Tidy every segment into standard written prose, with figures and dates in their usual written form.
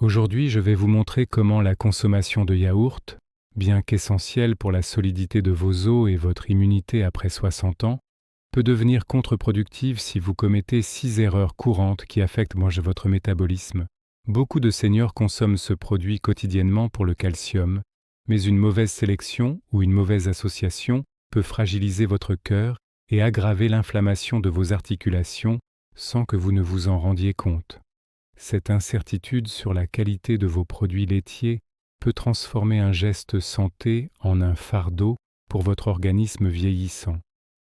Aujourd'hui, je vais vous montrer comment la consommation de yaourt, bien qu'essentielle pour la solidité de vos os et votre immunité après 60 ans, peut devenir contre-productive si vous commettez 6 erreurs courantes qui affectent votre métabolisme. Beaucoup de seniors consomment ce produit quotidiennement pour le calcium, mais une mauvaise sélection ou une mauvaise association peut fragiliser votre cœur et aggraver l'inflammation de vos articulations sans que vous ne vous en rendiez compte. Cette incertitude sur la qualité de vos produits laitiers peut transformer un geste santé en un fardeau pour votre organisme vieillissant.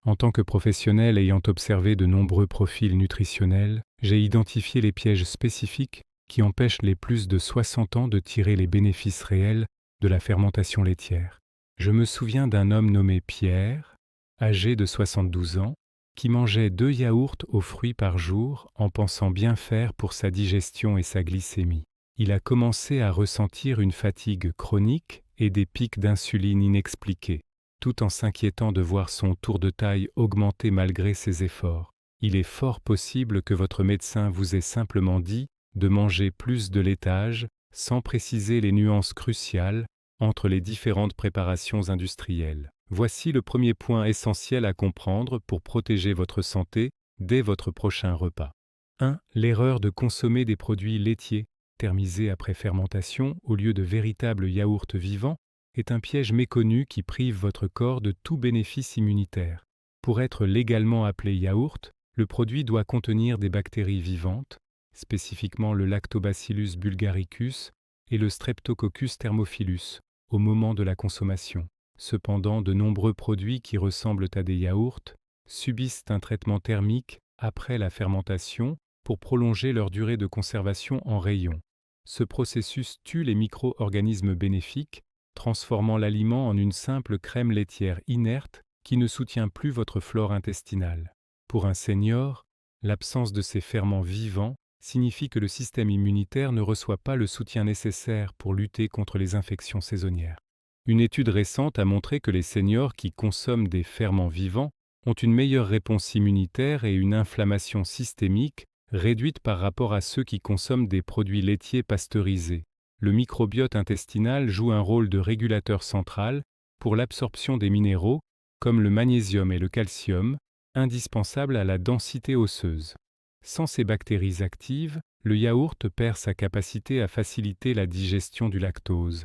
En tant que professionnel ayant observé de nombreux profils nutritionnels, j'ai identifié les pièges spécifiques qui empêchent les plus de 60 ans de tirer les bénéfices réels de la fermentation laitière. Je me souviens d'un homme nommé Pierre, âgé de 72 ans, qui mangeait 2 yaourts aux fruits par jour en pensant bien faire pour sa digestion et sa glycémie. Il a commencé à ressentir une fatigue chronique et des pics d'insuline inexpliqués, tout en s'inquiétant de voir son tour de taille augmenter malgré ses efforts. Il est fort possible que votre médecin vous ait simplement dit de manger plus de laitage sans préciser les nuances cruciales entre les différentes préparations industrielles. Voici le premier point essentiel à comprendre pour protéger votre santé dès votre prochain repas. 1. L'erreur de consommer des produits laitiers, thermisés après fermentation au lieu de véritables yaourts vivants, est un piège méconnu qui prive votre corps de tout bénéfice immunitaire. Pour être légalement appelé yaourt, le produit doit contenir des bactéries vivantes, spécifiquement le Lactobacillus bulgaricus et le Streptococcus thermophilus, au moment de la consommation. Cependant, de nombreux produits qui ressemblent à des yaourts subissent un traitement thermique après la fermentation pour prolonger leur durée de conservation en rayon. Ce processus tue les micro-organismes bénéfiques, transformant l'aliment en une simple crème laitière inerte qui ne soutient plus votre flore intestinale. Pour un senior, l'absence de ces ferments vivants signifie que le système immunitaire ne reçoit pas le soutien nécessaire pour lutter contre les infections saisonnières. Une étude récente a montré que les seniors qui consomment des ferments vivants ont une meilleure réponse immunitaire et une inflammation systémique réduite par rapport à ceux qui consomment des produits laitiers pasteurisés. Le microbiote intestinal joue un rôle de régulateur central pour l'absorption des minéraux, comme le magnésium et le calcium, indispensables à la densité osseuse. Sans ces bactéries actives, le yaourt perd sa capacité à faciliter la digestion du lactose,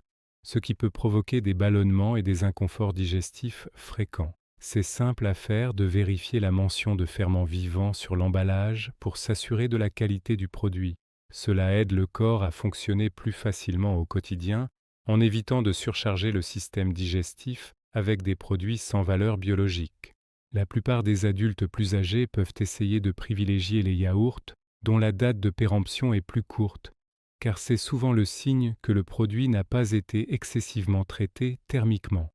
ce qui peut provoquer des ballonnements et des inconforts digestifs fréquents. C'est simple à faire de vérifier la mention de ferments vivants sur l'emballage pour s'assurer de la qualité du produit. Cela aide le corps à fonctionner plus facilement au quotidien en évitant de surcharger le système digestif avec des produits sans valeur biologique. La plupart des adultes plus âgés peuvent essayer de privilégier les yaourts dont la date de péremption est plus courte, car c'est souvent le signe que le produit n'a pas été excessivement traité thermiquement.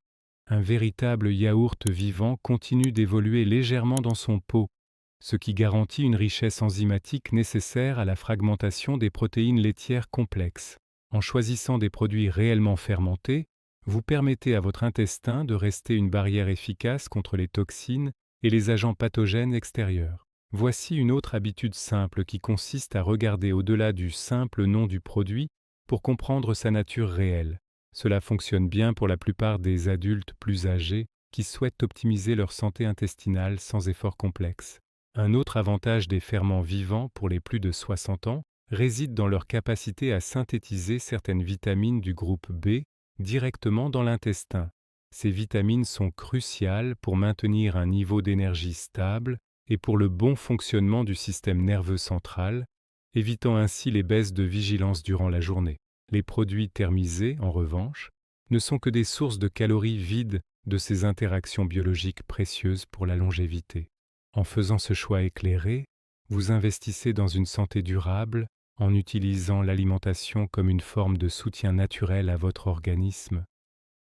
Un véritable yaourt vivant continue d'évoluer légèrement dans son pot, ce qui garantit une richesse enzymatique nécessaire à la fragmentation des protéines laitières complexes. En choisissant des produits réellement fermentés, vous permettez à votre intestin de rester une barrière efficace contre les toxines et les agents pathogènes extérieurs. Voici une autre habitude simple qui consiste à regarder au-delà du simple nom du produit pour comprendre sa nature réelle. Cela fonctionne bien pour la plupart des adultes plus âgés qui souhaitent optimiser leur santé intestinale sans effort complexe. Un autre avantage des ferments vivants pour les plus de 60 ans réside dans leur capacité à synthétiser certaines vitamines du groupe B directement dans l'intestin. Ces vitamines sont cruciales pour maintenir un niveau d'énergie stable et pour le bon fonctionnement du système nerveux central, évitant ainsi les baisses de vigilance durant la journée. Les produits thermisés, en revanche, ne sont que des sources de calories vides de ces interactions biologiques précieuses pour la longévité. En faisant ce choix éclairé, vous investissez dans une santé durable en utilisant l'alimentation comme une forme de soutien naturel à votre organisme.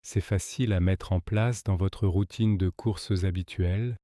C'est facile à mettre en place dans votre routine de courses habituelle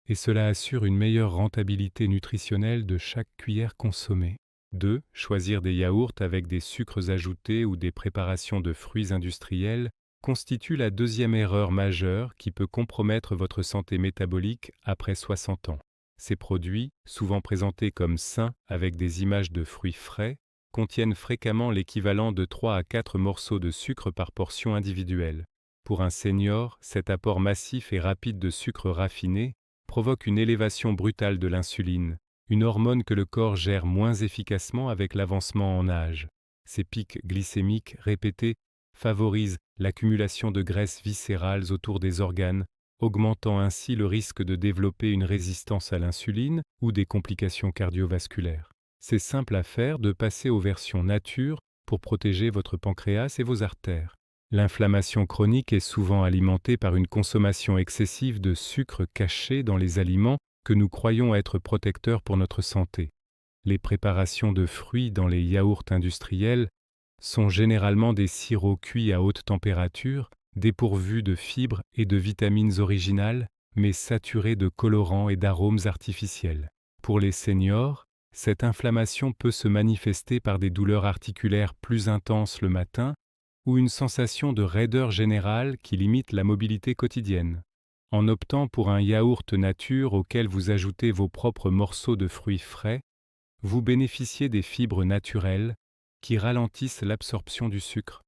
et cela assure une meilleure rentabilité nutritionnelle de chaque cuillère consommée. 2. Choisir des yaourts avec des sucres ajoutés ou des préparations de fruits industriels constitue la deuxième erreur majeure qui peut compromettre votre santé métabolique après 60 ans. Ces produits, souvent présentés comme sains avec des images de fruits frais, contiennent fréquemment l'équivalent de 3 à 4 morceaux de sucre par portion individuelle. Pour un senior, cet apport massif et rapide de sucre raffiné provoque une élévation brutale de l'insuline, une hormone que le corps gère moins efficacement avec l'avancement en âge. Ces pics glycémiques répétés favorisent l'accumulation de graisses viscérales autour des organes, augmentant ainsi le risque de développer une résistance à l'insuline ou des complications cardiovasculaires. C'est simple à faire de passer aux versions nature pour protéger votre pancréas et vos artères. L'inflammation chronique est souvent alimentée par une consommation excessive de sucre caché dans les aliments que nous croyons être protecteurs pour notre santé. Les préparations de fruits dans les yaourts industriels sont généralement des sirops cuits à haute température, dépourvus de fibres et de vitamines originales, mais saturés de colorants et d'arômes artificiels. Pour les seniors, cette inflammation peut se manifester par des douleurs articulaires plus intenses le matin ou une sensation de raideur générale qui limite la mobilité quotidienne. En optant pour un yaourt nature auquel vous ajoutez vos propres morceaux de fruits frais, vous bénéficiez des fibres naturelles qui ralentissent l'absorption du sucre.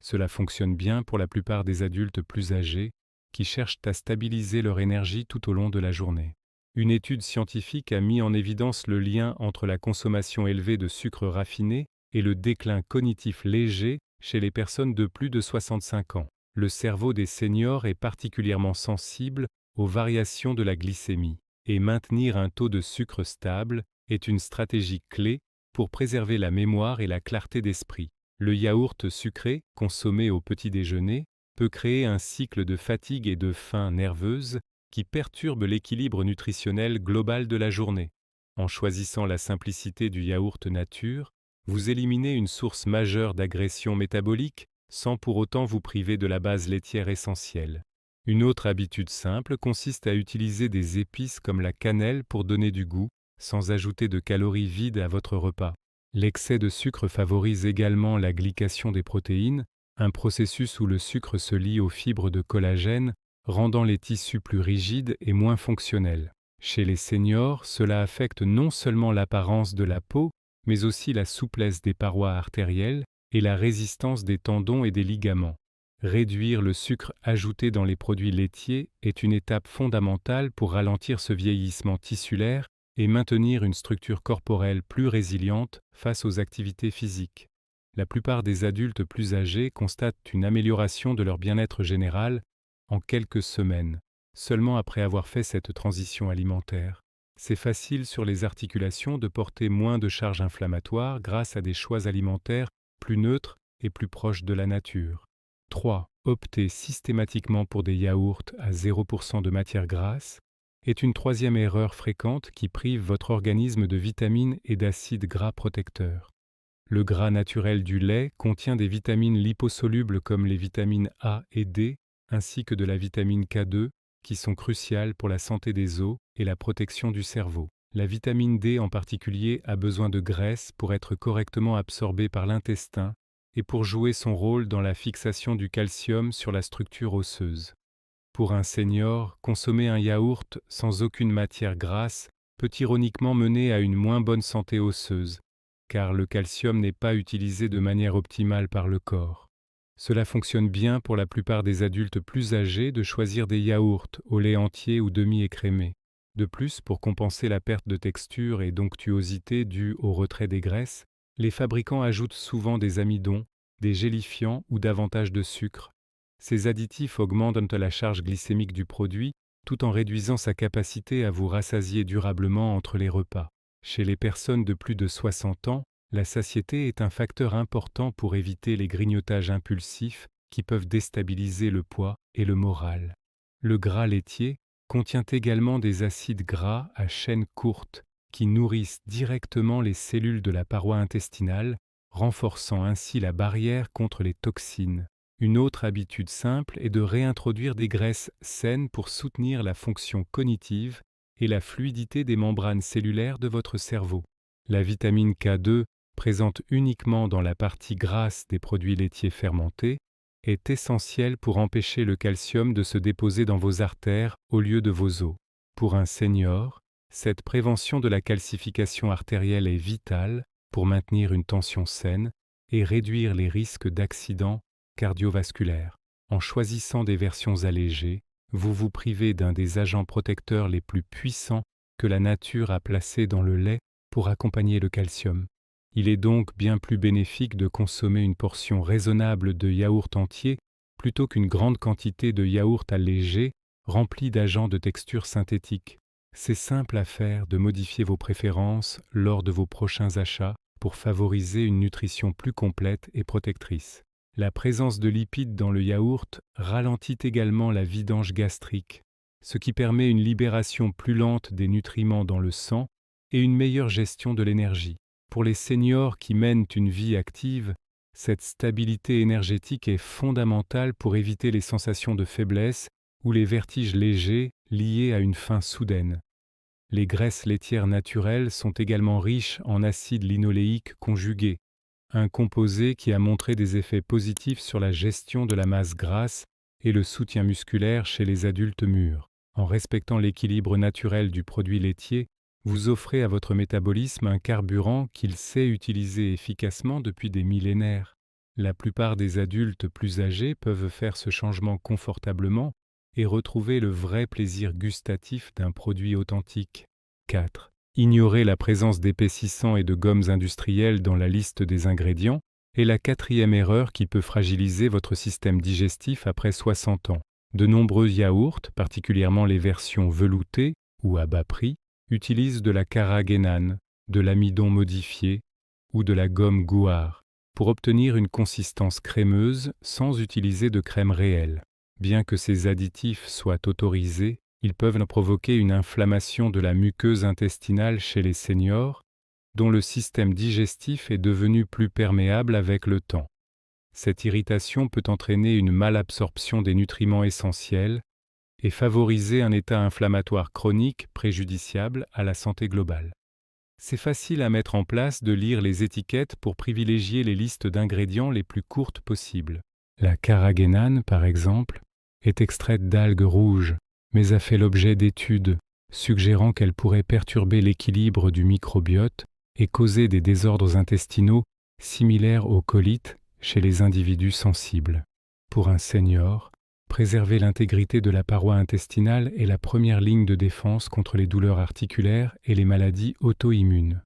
Cela fonctionne bien pour la plupart des adultes plus âgés qui cherchent à stabiliser leur énergie tout au long de la journée. Une étude scientifique a mis en évidence le lien entre la consommation élevée de sucre raffiné et le déclin cognitif léger chez les personnes de plus de 65 ans. Le cerveau des seniors est particulièrement sensible aux variations de la glycémie, et maintenir un taux de sucre stable est une stratégie clé pour préserver la mémoire et la clarté d'esprit. Le yaourt sucré, consommé au petit déjeuner, peut créer un cycle de fatigue et de faim nerveuse qui perturbe l'équilibre nutritionnel global de la journée. En choisissant la simplicité du yaourt nature, vous éliminez une source majeure d'agression métabolique sans pour autant vous priver de la base laitière essentielle. Une autre habitude simple consiste à utiliser des épices comme la cannelle pour donner du goût, sans ajouter de calories vides à votre repas. L'excès de sucre favorise également la glycation des protéines, un processus où le sucre se lie aux fibres de collagène, rendant les tissus plus rigides et moins fonctionnels. Chez les seniors, cela affecte non seulement l'apparence de la peau, mais aussi la souplesse des parois artérielles et la résistance des tendons et des ligaments. Réduire le sucre ajouté dans les produits laitiers est une étape fondamentale pour ralentir ce vieillissement tissulaire et maintenir une structure corporelle plus résiliente face aux activités physiques. La plupart des adultes plus âgés constatent une amélioration de leur bien-être général en quelques semaines, seulement après avoir fait cette transition alimentaire. C'est facile sur les articulations de porter moins de charges inflammatoires grâce à des choix alimentaires plus neutres et plus proches de la nature. 3. Opter systématiquement pour des yaourts à 0% de matière grasse est une troisième erreur fréquente qui prive votre organisme de vitamines et d'acides gras protecteurs. Le gras naturel du lait contient des vitamines liposolubles comme les vitamines A et D, ainsi que de la vitamine K2, qui sont cruciales pour la santé des os et la protection du cerveau. La vitamine D en particulier a besoin de graisse pour être correctement absorbée par l'intestin et pour jouer son rôle dans la fixation du calcium sur la structure osseuse. Pour un senior, consommer un yaourt sans aucune matière grasse peut ironiquement mener à une moins bonne santé osseuse, car le calcium n'est pas utilisé de manière optimale par le corps. Cela fonctionne bien pour la plupart des adultes plus âgés de choisir des yaourts au lait entier ou demi-écrémé. De plus, pour compenser la perte de texture et d'onctuosité due au retrait des graisses, les fabricants ajoutent souvent des amidons, des gélifiants ou davantage de sucre. Ces additifs augmentent la charge glycémique du produit tout en réduisant sa capacité à vous rassasier durablement entre les repas. Chez les personnes de plus de 60 ans, la satiété est un facteur important pour éviter les grignotages impulsifs qui peuvent déstabiliser le poids et le moral. Le gras laitier contient également des acides gras à chaîne courte qui nourrissent directement les cellules de la paroi intestinale, renforçant ainsi la barrière contre les toxines. Une autre habitude simple est de réintroduire des graisses saines pour soutenir la fonction cognitive et la fluidité des membranes cellulaires de votre cerveau. La vitamine K2, présente uniquement dans la partie grasse des produits laitiers fermentés, est essentielle pour empêcher le calcium de se déposer dans vos artères au lieu de vos os. Pour un senior, cette prévention de la calcification artérielle est vitale pour maintenir une tension saine et réduire les risques d'accidents cardiovasculaires. En choisissant des versions allégées, vous vous privez d'un des agents protecteurs les plus puissants que la nature a placés dans le lait pour accompagner le calcium. Il est donc bien plus bénéfique de consommer une portion raisonnable de yaourt entier plutôt qu'une grande quantité de yaourt allégé rempli d'agents de texture synthétique. C'est simple à faire de modifier vos préférences lors de vos prochains achats pour favoriser une nutrition plus complète et protectrice. La présence de lipides dans le yaourt ralentit également la vidange gastrique, ce qui permet une libération plus lente des nutriments dans le sang et une meilleure gestion de l'énergie. Pour les seniors qui mènent une vie active, cette stabilité énergétique est fondamentale pour éviter les sensations de faiblesse ou les vertiges légers liés à une faim soudaine. Les graisses laitières naturelles sont également riches en acide linoléique conjugué, un composé qui a montré des effets positifs sur la gestion de la masse grasse et le soutien musculaire chez les adultes mûrs. En respectant l'équilibre naturel du produit laitier, vous offrez à votre métabolisme un carburant qu'il sait utiliser efficacement depuis des millénaires. La plupart des adultes plus âgés peuvent faire ce changement confortablement et retrouver le vrai plaisir gustatif d'un produit authentique. 4. Ignorer la présence d'épaississants et de gommes industrielles dans la liste des ingrédients est la quatrième erreur qui peut fragiliser votre système digestif après 60 ans. De nombreux yaourts, particulièrement les versions veloutées ou à bas prix, utilisent de la carragénane, de l'amidon modifié ou de la gomme guar pour obtenir une consistance crémeuse sans utiliser de crème réelle. Bien que ces additifs soient autorisés, ils peuvent provoquer une inflammation de la muqueuse intestinale chez les seniors, dont le système digestif est devenu plus perméable avec le temps. Cette irritation peut entraîner une malabsorption des nutriments essentiels et favoriser un état inflammatoire chronique préjudiciable à la santé globale. C'est facile à mettre en place de lire les étiquettes pour privilégier les listes d'ingrédients les plus courtes possibles. La carragénane, par exemple, est extraite d'algues rouges, mais a fait l'objet d'études suggérant qu'elle pourrait perturber l'équilibre du microbiote et causer des désordres intestinaux similaires aux colites chez les individus sensibles. Pour un senior, préserver l'intégrité de la paroi intestinale est la première ligne de défense contre les douleurs articulaires et les maladies auto-immunes.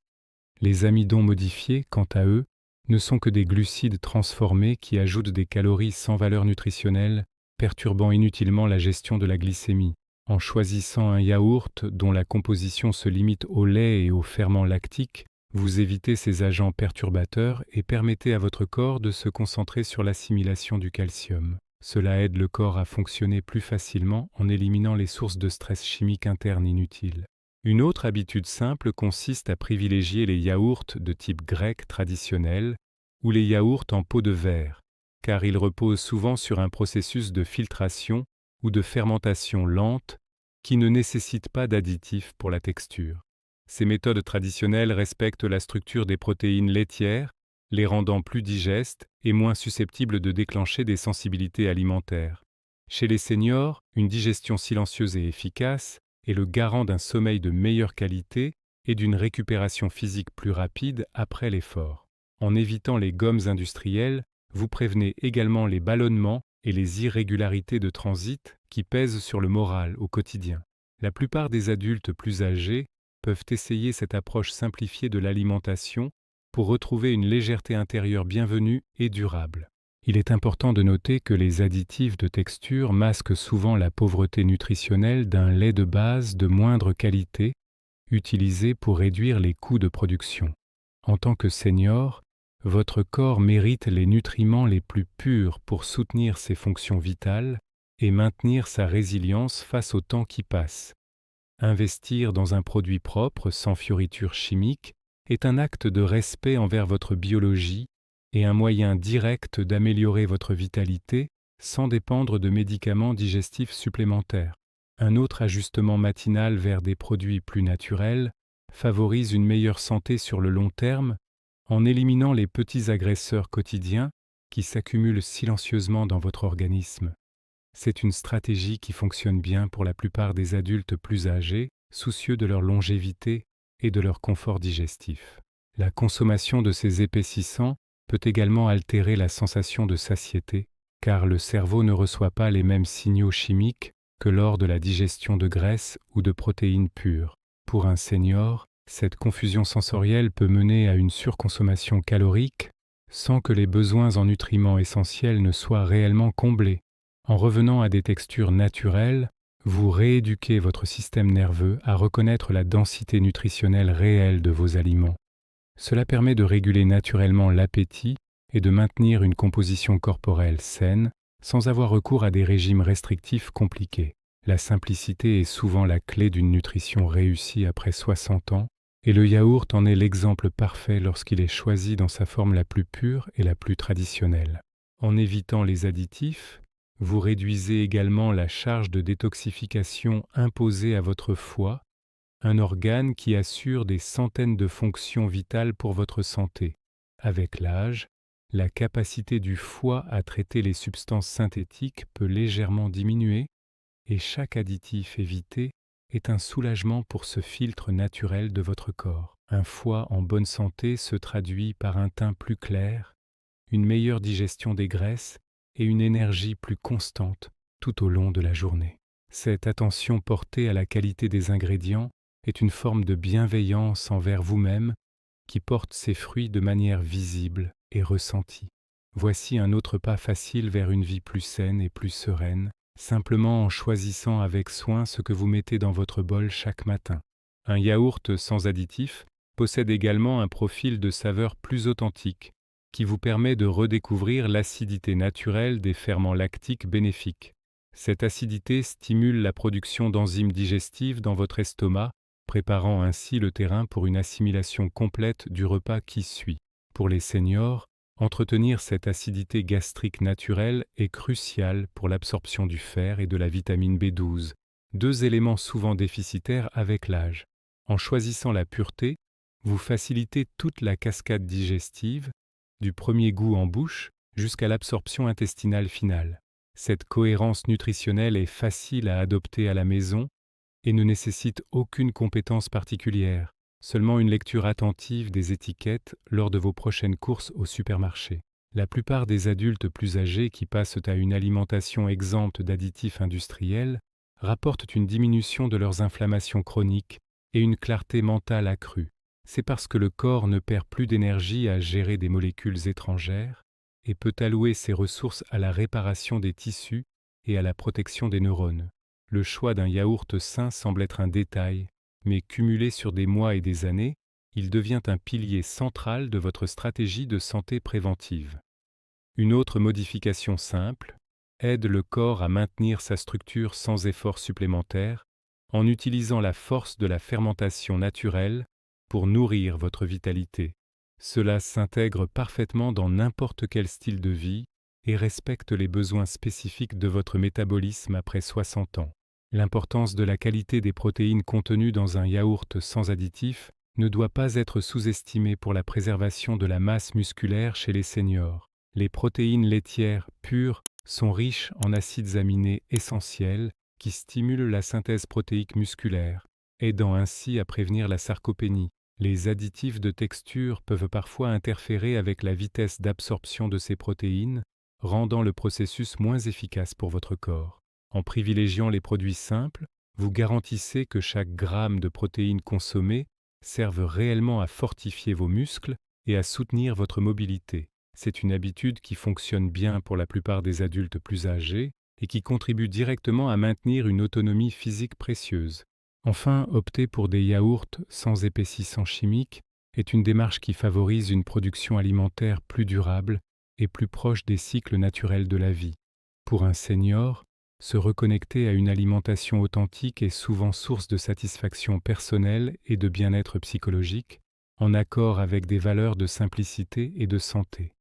Les amidons modifiés, quant à eux, ne sont que des glucides transformés qui ajoutent des calories sans valeur nutritionnelle, perturbant inutilement la gestion de la glycémie. En choisissant un yaourt dont la composition se limite au lait et aux ferments lactiques, vous évitez ces agents perturbateurs et permettez à votre corps de se concentrer sur l'assimilation du calcium. Cela aide le corps à fonctionner plus facilement en éliminant les sources de stress chimique interne inutiles. Une autre habitude simple consiste à privilégier les yaourts de type grec traditionnel ou les yaourts en pot de verre, car ils reposent souvent sur un processus de filtration ou de fermentation lente qui ne nécessite pas d'additifs pour la texture. Ces méthodes traditionnelles respectent la structure des protéines laitières, les rendant plus digestes et moins susceptibles de déclencher des sensibilités alimentaires. Chez les seniors, une digestion silencieuse et efficace est le garant d'un sommeil de meilleure qualité et d'une récupération physique plus rapide après l'effort. En évitant les gommes industrielles, vous prévenez également les ballonnements et les irrégularités de transit qui pèsent sur le moral au quotidien. La plupart des adultes plus âgés peuvent essayer cette approche simplifiée de l'alimentation pour retrouver une légèreté intérieure bienvenue et durable. Il est important de noter que les additifs de texture masquent souvent la pauvreté nutritionnelle d'un lait de base de moindre qualité, utilisé pour réduire les coûts de production. En tant que senior, votre corps mérite les nutriments les plus purs pour soutenir ses fonctions vitales et maintenir sa résilience face au temps qui passe. Investir dans un produit propre sans fioritures chimiques est un acte de respect envers votre biologie et un moyen direct d'améliorer votre vitalité sans dépendre de médicaments digestifs supplémentaires. Un autre ajustement matinal vers des produits plus naturels favorise une meilleure santé sur le long terme en éliminant les petits agresseurs quotidiens qui s'accumulent silencieusement dans votre organisme. C'est une stratégie qui fonctionne bien pour la plupart des adultes plus âgés, soucieux de leur longévité et de leur confort digestif. La consommation de ces épaississants peut également altérer la sensation de satiété, car le cerveau ne reçoit pas les mêmes signaux chimiques que lors de la digestion de graisses ou de protéines pures. Pour un senior, cette confusion sensorielle peut mener à une surconsommation calorique sans que les besoins en nutriments essentiels ne soient réellement comblés. En revenant à des textures naturelles, vous rééduquez votre système nerveux à reconnaître la densité nutritionnelle réelle de vos aliments. Cela permet de réguler naturellement l'appétit et de maintenir une composition corporelle saine sans avoir recours à des régimes restrictifs compliqués. La simplicité est souvent la clé d'une nutrition réussie après 60 ans, et le yaourt en est l'exemple parfait lorsqu'il est choisi dans sa forme la plus pure et la plus traditionnelle. En évitant les additifs, vous réduisez également la charge de détoxification imposée à votre foie, un organe qui assure des centaines de fonctions vitales pour votre santé. Avec l'âge, la capacité du foie à traiter les substances synthétiques peut légèrement diminuer et chaque additif évité est un soulagement pour ce filtre naturel de votre corps. Un foie en bonne santé se traduit par un teint plus clair, une meilleure digestion des graisses et une énergie plus constante tout au long de la journée. Cette attention portée à la qualité des ingrédients est une forme de bienveillance envers vous-même qui porte ses fruits de manière visible et ressentie. Voici un autre pas facile vers une vie plus saine et plus sereine, simplement en choisissant avec soin ce que vous mettez dans votre bol chaque matin. Un yaourt sans additifs possède également un profil de saveur plus authentique, qui vous permet de redécouvrir l'acidité naturelle des ferments lactiques bénéfiques. Cette acidité stimule la production d'enzymes digestives dans votre estomac, préparant ainsi le terrain pour une assimilation complète du repas qui suit. Pour les seniors, entretenir cette acidité gastrique naturelle est crucial pour l'absorption du fer et de la vitamine B12, deux éléments souvent déficitaires avec l'âge. En choisissant la pureté, vous facilitez toute la cascade digestive, du premier goût en bouche jusqu'à l'absorption intestinale finale. Cette cohérence nutritionnelle est facile à adopter à la maison et ne nécessite aucune compétence particulière, seulement une lecture attentive des étiquettes lors de vos prochaines courses au supermarché. La plupart des adultes plus âgés qui passent à une alimentation exempte d'additifs industriels rapportent une diminution de leurs inflammations chroniques et une clarté mentale accrue. C'est parce que le corps ne perd plus d'énergie à gérer des molécules étrangères et peut allouer ses ressources à la réparation des tissus et à la protection des neurones. Le choix d'un yaourt sain semble être un détail, mais cumulé sur des mois et des années, il devient un pilier central de votre stratégie de santé préventive. Une autre modification simple aide le corps à maintenir sa structure sans effort supplémentaire en utilisant la force de la fermentation naturelle pour nourrir votre vitalité. Cela s'intègre parfaitement dans n'importe quel style de vie et respecte les besoins spécifiques de votre métabolisme après 60 ans. L'importance de la qualité des protéines contenues dans un yaourt sans additifs ne doit pas être sous-estimée pour la préservation de la masse musculaire chez les seniors. Les protéines laitières pures sont riches en acides aminés essentiels qui stimulent la synthèse protéique musculaire, aidant ainsi à prévenir la sarcopénie. Les additifs de texture peuvent parfois interférer avec la vitesse d'absorption de ces protéines, rendant le processus moins efficace pour votre corps. En privilégiant les produits simples, vous garantissez que chaque gramme de protéines consommées serve réellement à fortifier vos muscles et à soutenir votre mobilité. C'est une habitude qui fonctionne bien pour la plupart des adultes plus âgés et qui contribue directement à maintenir une autonomie physique précieuse. Enfin, opter pour des yaourts sans épaississants chimiques est une démarche qui favorise une production alimentaire plus durable et plus proche des cycles naturels de la vie. Pour un senior, se reconnecter à une alimentation authentique est souvent source de satisfaction personnelle et de bien-être psychologique, en accord avec des valeurs de simplicité et de santé.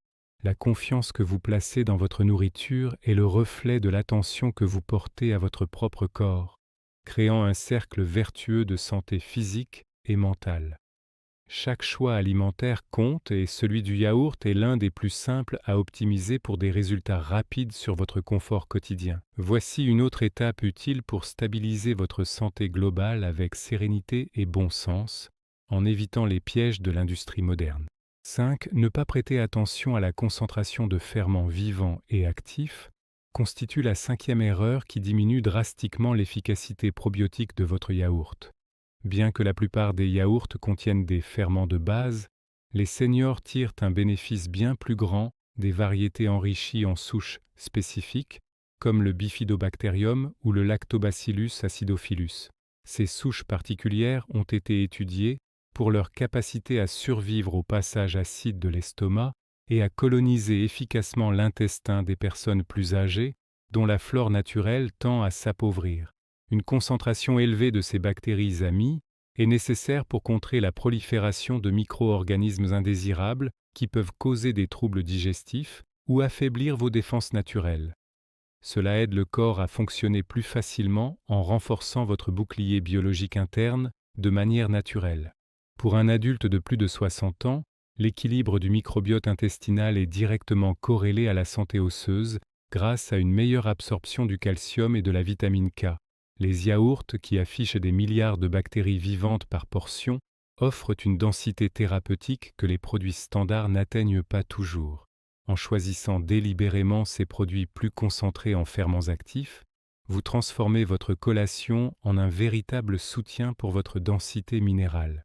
La confiance que vous placez dans votre nourriture est le reflet de l'attention que vous portez à votre propre corps, créant un cercle vertueux de santé physique et mentale. Chaque choix alimentaire compte et celui du yaourt est l'un des plus simples à optimiser pour des résultats rapides sur votre confort quotidien. Voici une autre étape utile pour stabiliser votre santé globale avec sérénité et bon sens, en évitant les pièges de l'industrie moderne. 5. Ne pas prêter attention à la concentration de ferments vivants et actifs constitue la 5e erreur qui diminue drastiquement l'efficacité probiotique de votre yaourt. Bien que la plupart des yaourts contiennent des ferments de base, les seniors tirent un bénéfice bien plus grand des variétés enrichies en souches spécifiques, comme le Bifidobacterium ou le Lactobacillus acidophilus. Ces souches particulières ont été étudiées pour leur capacité à survivre au passage acide de l'estomac et à coloniser efficacement l'intestin des personnes plus âgées, dont la flore naturelle tend à s'appauvrir. Une concentration élevée de ces bactéries amies est nécessaire pour contrer la prolifération de micro-organismes indésirables qui peuvent causer des troubles digestifs ou affaiblir vos défenses naturelles. Cela aide le corps à fonctionner plus facilement en renforçant votre bouclier biologique interne de manière naturelle. Pour un adulte de plus de 60 ans, l'équilibre du microbiote intestinal est directement corrélé à la santé osseuse grâce à une meilleure absorption du calcium et de la vitamine K. Les yaourts, qui affichent des milliards de bactéries vivantes par portion, offrent une densité thérapeutique que les produits standards n'atteignent pas toujours. En choisissant délibérément ces produits plus concentrés en ferments actifs, vous transformez votre collation en un véritable soutien pour votre densité minérale.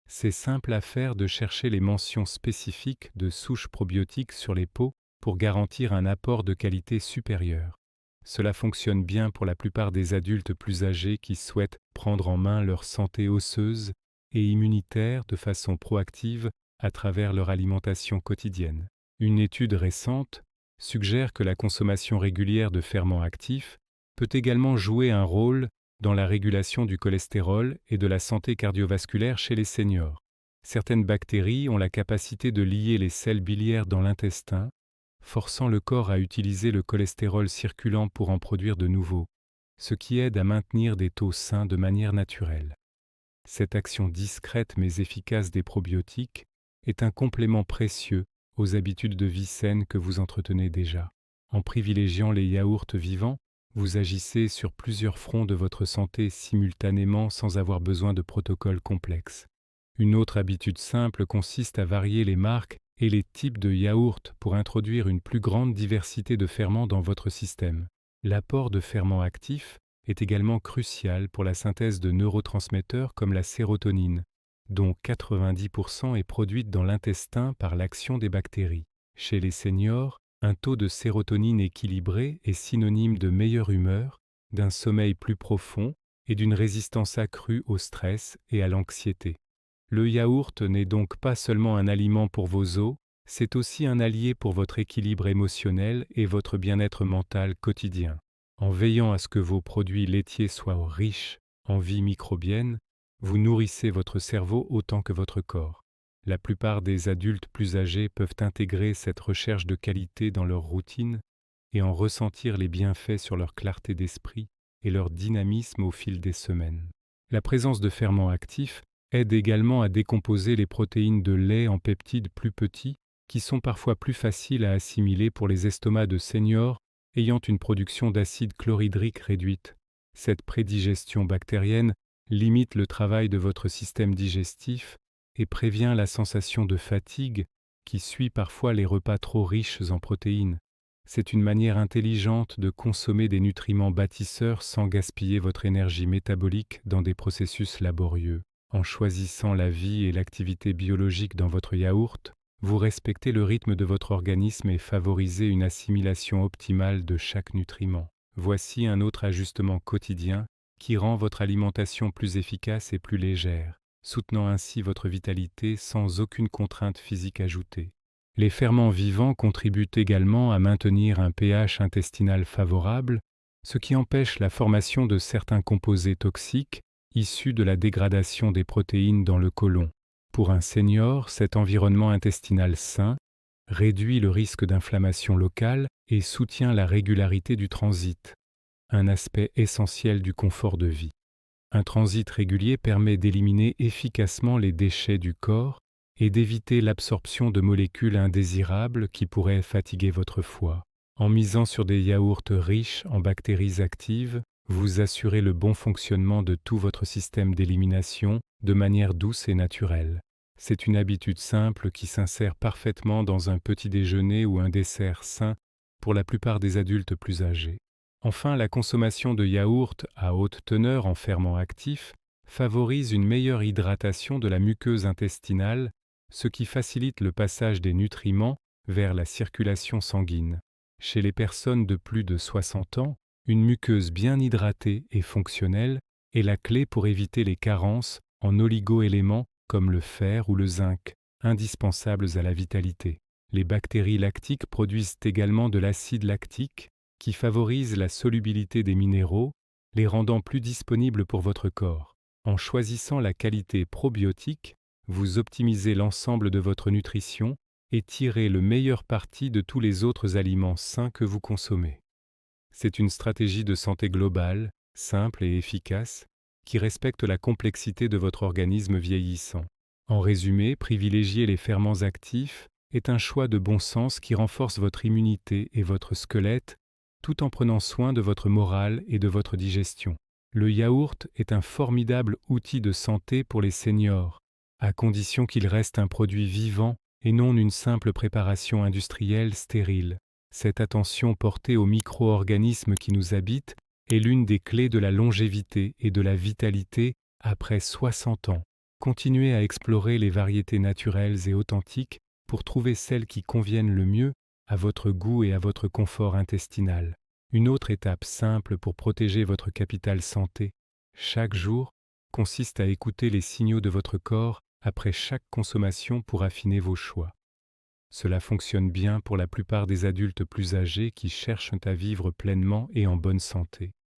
C'est simple à faire de chercher les mentions spécifiques de souches probiotiques sur les pots pour garantir un apport de qualité supérieure. Cela fonctionne bien pour la plupart des adultes plus âgés qui souhaitent prendre en main leur santé osseuse et immunitaire de façon proactive à travers leur alimentation quotidienne. Une étude récente suggère que la consommation régulière de ferments actifs peut également jouer un rôle dans la régulation du cholestérol et de la santé cardiovasculaire chez les seniors. Certaines bactéries ont la capacité de lier les sels biliaires dans l'intestin, forçant le corps à utiliser le cholestérol circulant pour en produire de nouveaux, ce qui aide à maintenir des taux sains de manière naturelle. Cette action discrète mais efficace des probiotiques est un complément précieux aux habitudes de vie saines que vous entretenez déjà. En privilégiant les yaourts vivants, vous agissez sur plusieurs fronts de votre santé simultanément sans avoir besoin de protocoles complexes. Une autre habitude simple consiste à varier les marques et les types de yaourts pour introduire une plus grande diversité de ferments dans votre système. L'apport de ferments actifs est également crucial pour la synthèse de neurotransmetteurs comme la sérotonine, dont 90% est produite dans l'intestin par l'action des bactéries. Chez les seniors, un taux de sérotonine équilibré est synonyme de meilleure humeur, d'un sommeil plus profond et d'une résistance accrue au stress et à l'anxiété. Le yaourt n'est donc pas seulement un aliment pour vos os, c'est aussi un allié pour votre équilibre émotionnel et votre bien-être mental quotidien. En veillant à ce que vos produits laitiers soient riches en vie microbienne, vous nourrissez votre cerveau autant que votre corps. La plupart des adultes plus âgés peuvent intégrer cette recherche de qualité dans leur routine et en ressentir les bienfaits sur leur clarté d'esprit et leur dynamisme au fil des semaines. La présence de ferments actifs aide également à décomposer les protéines de lait en peptides plus petits qui sont parfois plus faciles à assimiler pour les estomacs de seniors ayant une production d'acide chlorhydrique réduite. Cette prédigestion bactérienne limite le travail de votre système digestif et prévient la sensation de fatigue qui suit parfois les repas trop riches en protéines. C'est une manière intelligente de consommer des nutriments bâtisseurs sans gaspiller votre énergie métabolique dans des processus laborieux. En choisissant la vie et l'activité biologique dans votre yaourt, vous respectez le rythme de votre organisme et favorisez une assimilation optimale de chaque nutriment. Voici un autre ajustement quotidien qui rend votre alimentation plus efficace et plus légère, soutenant ainsi votre vitalité sans aucune contrainte physique ajoutée. Les ferments vivants contribuent également à maintenir un pH intestinal favorable, ce qui empêche la formation de certains composés toxiques issus de la dégradation des protéines dans le côlon. Pour un senior, cet environnement intestinal sain réduit le risque d'inflammation locale et soutient la régularité du transit, un aspect essentiel du confort de vie. Un transit régulier permet d'éliminer efficacement les déchets du corps et d'éviter l'absorption de molécules indésirables qui pourraient fatiguer votre foie. En misant sur des yaourts riches en bactéries actives, vous assurez le bon fonctionnement de tout votre système d'élimination de manière douce et naturelle. C'est une habitude simple qui s'insère parfaitement dans un petit déjeuner ou un dessert sain pour la plupart des adultes plus âgés. Enfin, la consommation de yaourts à haute teneur en ferments actifs favorise une meilleure hydratation de la muqueuse intestinale, ce qui facilite le passage des nutriments vers la circulation sanguine. Chez les personnes de plus de 60 ans, une muqueuse bien hydratée et fonctionnelle est la clé pour éviter les carences en oligo-éléments comme le fer ou le zinc, indispensables à la vitalité. Les bactéries lactiques produisent également de l'acide lactique qui favorise la solubilité des minéraux, les rendant plus disponibles pour votre corps. En choisissant la qualité probiotique, vous optimisez l'ensemble de votre nutrition et tirez le meilleur parti de tous les autres aliments sains que vous consommez. C'est une stratégie de santé globale, simple et efficace, qui respecte la complexité de votre organisme vieillissant. En résumé, privilégier les ferments actifs est un choix de bon sens qui renforce votre immunité et votre squelette, tout en prenant soin de votre morale et de votre digestion. Le yaourt est un formidable outil de santé pour les seniors, à condition qu'il reste un produit vivant et non une simple préparation industrielle stérile. Cette attention portée aux micro-organismes qui nous habitent est l'une des clés de la longévité et de la vitalité après 60 ans. Continuez à explorer les variétés naturelles et authentiques pour trouver celles qui conviennent le mieux à votre goût et à votre confort intestinal. Une autre étape simple pour protéger votre capital santé, chaque jour, consiste à écouter les signaux de votre corps après chaque consommation pour affiner vos choix. Cela fonctionne bien pour la plupart des adultes plus âgés qui cherchent à vivre pleinement et en bonne santé.